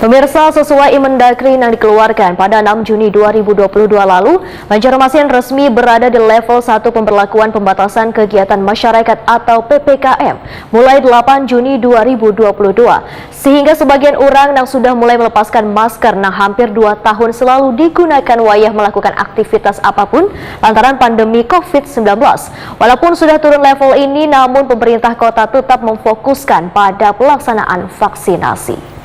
Pemirsa, sesuai Imendagri yang dikeluarkan pada 6 Juni 2022 lalu, Banjarmasin resmi berada di level 1 pemberlakuan pembatasan kegiatan masyarakat atau PPKM mulai 8 Juni 2022. Sehingga sebagian orang yang sudah mulai melepaskan masker yang hampir 2 tahun selalu digunakan wayah melakukan aktivitas apapun lantaran pandemi COVID-19. Walaupun sudah turun level ini, namun pemerintah kota tetap memfokuskan pada pelaksanaan vaksinasi.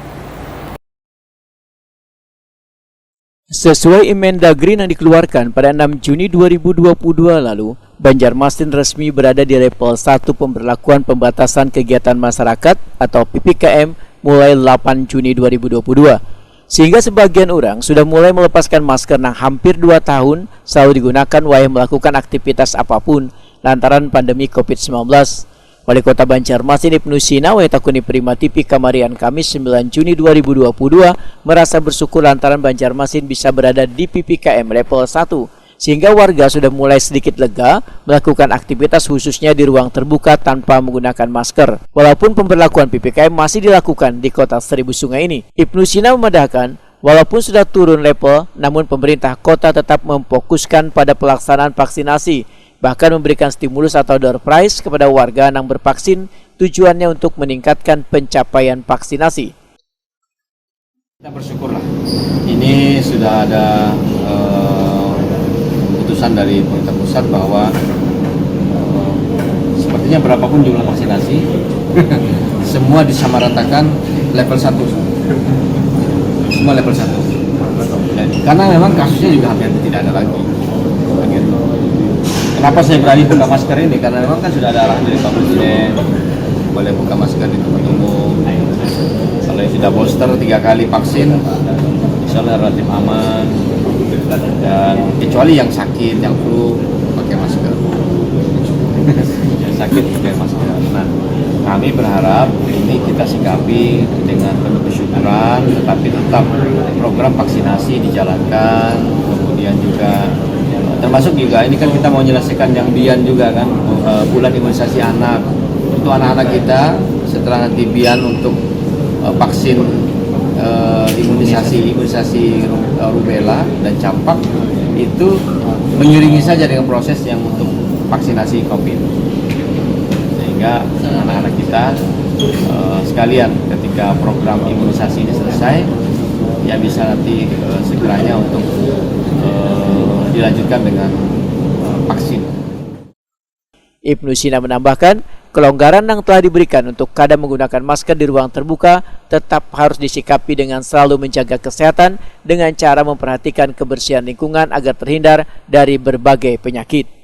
Sesuai Imendagri yang dikeluarkan pada 6 Juni 2022 lalu, Banjarmasin resmi berada di level 1 pemberlakuan pembatasan kegiatan masyarakat atau PPKM mulai 8 Juni 2022. Sehingga sebagian orang sudah mulai melepaskan masker yang hampir 2 tahun selalu digunakan wayah melakukan aktivitas apapun lantaran pandemi COVID-19. Wali Kota Banjarmasin Ibnu Sina Takuni Prima TV Kamarian Kamis 9 Juni 2022 merasa bersyukur lantaran Banjarmasin bisa berada di PPKM level 1 sehingga warga sudah mulai sedikit lega melakukan aktivitas khususnya di ruang terbuka tanpa menggunakan masker. Walaupun pemberlakuan PPKM masih dilakukan di kota Seribu Sungai ini, Ibnu Sina memandahkan walaupun sudah turun level, namun pemerintah kota tetap memfokuskan pada pelaksanaan vaksinasi, bahkan memberikan stimulus atau door prize kepada warga yang bervaksin, tujuannya untuk meningkatkan pencapaian vaksinasi. Kita bersyukurlah, ini sudah ada keputusan dari pemerintah pusat bahwa sepertinya berapapun jumlah vaksinasi, semua disamaratakan level 1. Semua level 1. Karena memang kasusnya juga hampir tidak ada lagi. Kenapa saya berani buka masker ini? Karena memang kan sudah ada arahan dari Pak Presiden, boleh buka masker di tempat umum. Kalau yang sudah booster 3 kali vaksin, insya Allah relatif aman. Dan kecuali yang sakit, yang flu, pakai masker. Yang sakit pakai masker. Nah, kami berharap ini kita sikapi dengan penuh kesyukuran, tetapi tetap program vaksinasi dijalankan, kemudian juga termasuk juga ini kan kita mau menyelesaikan yang BIAN juga kan, bulan imunisasi anak untuk anak-anak kita. Setelah nanti BIAN untuk vaksin imunisasi rubella dan campak itu mengiringi saja dengan proses yang untuk vaksinasi COVID, sehingga anak-anak kita sekalian ketika program imunisasi ini selesai ya bisa nanti segeranya untuk dilanjutkan dengan vaksin. Ibnu Sina menambahkan, kelonggaran yang telah diberikan untuk kadang menggunakan masker di ruang terbuka tetap harus disikapi dengan selalu menjaga kesehatan dengan cara memperhatikan kebersihan lingkungan agar terhindar dari berbagai penyakit.